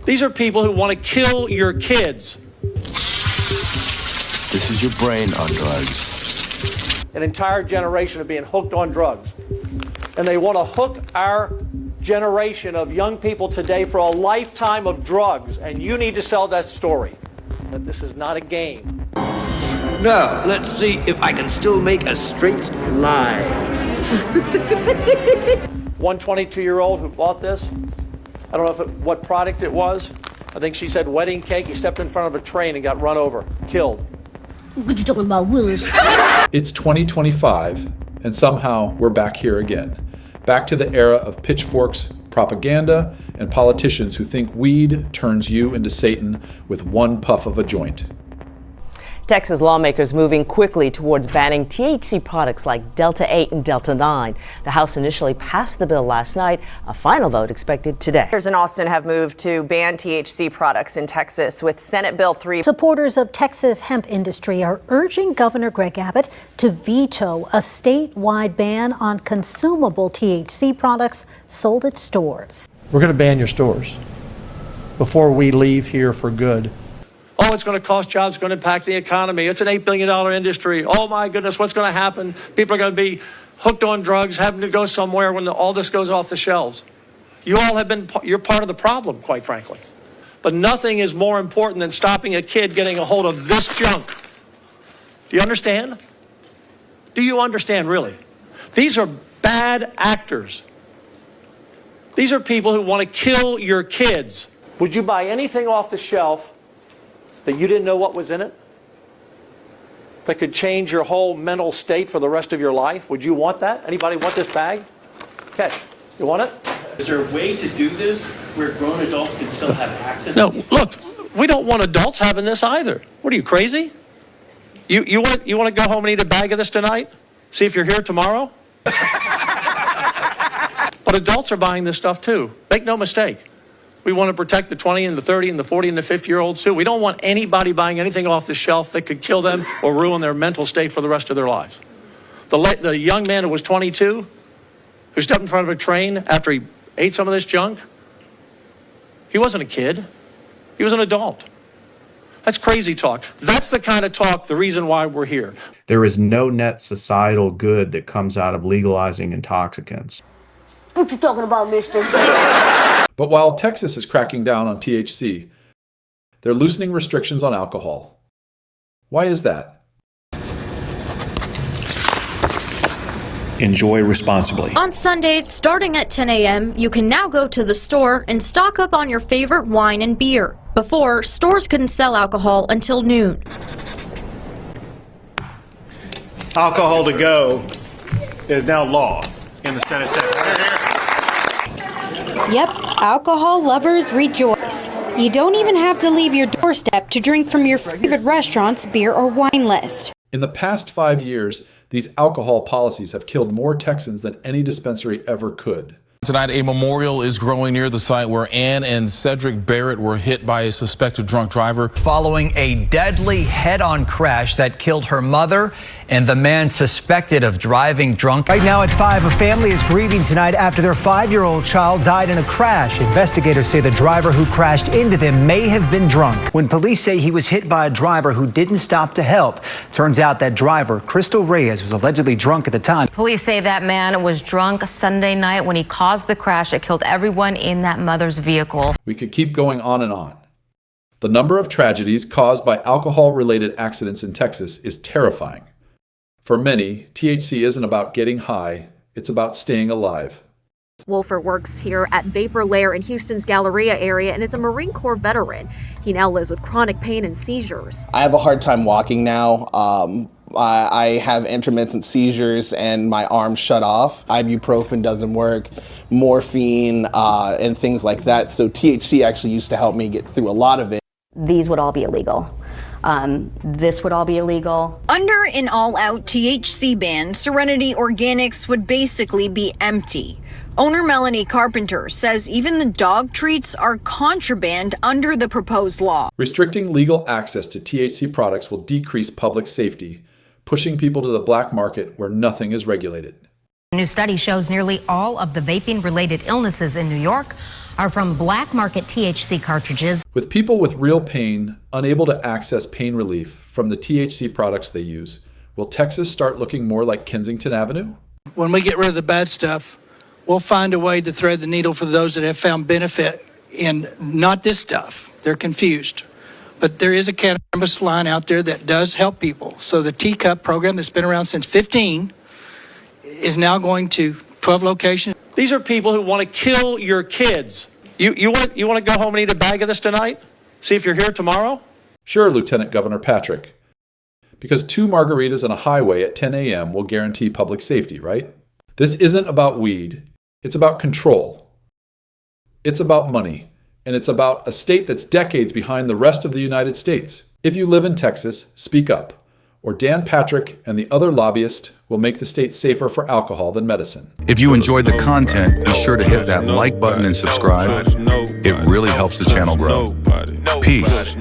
These are people who want to kill your kids. This is your brain on drugs. An entire generation of being hooked on drugs. And they want to hook our generation of young people today for a lifetime of drugs. And you need to sell that story. That this is not a game. Now, let's see if I can still make a straight line. One 22-year-old who bought this, I don't know what product it was. I think she said wedding cake. He stepped in front of a train and got run over, killed. What you talking about, Willis? It's 2025, and somehow we're back here again. Back to the era of pitchforks, propaganda, and politicians who think weed turns you into Satan with one puff of a joint. Texas lawmakers moving quickly towards banning THC products like Delta 8 and Delta 9. The House initially passed the bill last night. A final vote expected today. Lawmakers in Austin have moved to ban THC products in Texas with Senate Bill 3. Supporters of Texas hemp industry are urging Governor Greg Abbott to veto a statewide ban on consumable THC products sold at stores. We're going to ban your stores before we leave here for good. Oh, it's going to cost jobs, it's going to impact the economy. It's an $8 billion industry. Oh, my goodness, what's going to happen? People are going to be hooked on drugs, having to go somewhere when all this goes off the shelves. You all have been, you're part of the problem, quite frankly. But nothing is more important than stopping a kid getting a hold of this junk. Do you understand? Do you understand, really? These are bad actors. These are people who want to kill your kids. Would you buy anything off the shelf that you didn't know what was in it? That could change your whole mental state for the rest of your life? Would you want that? Anybody want this bag? Catch. You want it? Is there a way to do this where grown adults can still have access? No, look, we don't want adults having this either. What are you, crazy? You want to go home and eat a bag of this tonight? See if you're here tomorrow? But adults are buying this stuff too. Make no mistake. We want to protect the 20 and the 30 and the 40 and the 50-year-olds too. We don't want anybody buying anything off the shelf that could kill them or ruin their mental state for the rest of their lives. The young man who was 22, who stepped in front of a train after he ate some of this junk, he wasn't a kid. He was an adult. That's crazy talk. That's the kind of talk, the reason why we're here. There is no net societal good that comes out of legalizing intoxicants. What you talking about, mister? But while Texas is cracking down on THC, they're loosening restrictions on alcohol. Why is that? Enjoy responsibly. On Sundays, starting at 10 a.m., you can now go to the store and stock up on your favorite wine and beer. Before, stores couldn't sell alcohol until noon. Alcohol to go is now law in the state of Texas. Yep, alcohol lovers rejoice. You don't even have to leave your doorstep to drink from your favorite restaurant's beer or wine list. In the past 5 years, these alcohol policies have killed more Texans than any dispensary ever could. Tonight, a memorial is growing near the site where Ann and Cedric Barrett were hit by a suspected drunk driver. Following a deadly head-on crash that killed her mother and the man suspected of driving drunk. Right now at 5, a family is grieving tonight after their 5-year-old child died in a crash. Investigators say the driver who crashed into them may have been drunk. When police say he was hit by a driver who didn't stop to help, turns out that driver, Crystal Reyes, was allegedly drunk at the time. Police say that man was drunk Sunday night when he caused the crash that killed everyone in that mother's vehicle. We could keep going on and on. The number of tragedies caused by alcohol-related accidents in Texas is terrifying. For many, THC isn't about getting high, it's about staying alive. Wolfer works here at Vapor Lair in Houston's Galleria area and is a Marine Corps veteran. He now lives with chronic pain and seizures. I have a hard time walking now. I have intermittent seizures and my arms shut off. Ibuprofen doesn't work, morphine, and things like that. So THC actually used to help me get through a lot of it. These would all be illegal. This would all be illegal. Under an all-out THC ban, Serenity Organics would basically be empty. Owner Melanie Carpenter says even the dog treats are contraband under the proposed law. Restricting legal access to THC products will decrease public safety, pushing people to the black market where nothing is regulated. A new study shows nearly all of the vaping-related illnesses in New York are from black market THC cartridges. With people with real pain unable to access pain relief from the THC products they use, will Texas start looking more like Kensington Avenue? When we get rid of the bad stuff, we'll find a way to thread the needle for those that have found benefit in not this stuff. They're confused. But there is a cannabis line out there that does help people. So the Teacup program that's been around since 15 is now going to 12 locations. These are people who want to kill your kids. You want to go home and eat a bag of this tonight? See if you're here tomorrow? Sure, Lieutenant Governor Patrick. Because 2 margaritas on a highway at 10 a.m. will guarantee public safety, right? This isn't about weed. It's about control. It's about money. And it's about a state that's decades behind the rest of the United States. If you live in Texas, speak up, or Dan Patrick and the other lobbyists will make the state safer for alcohol than medicine. If you enjoyed the content, be sure to hit that like button and subscribe. It really helps the channel grow. Peace.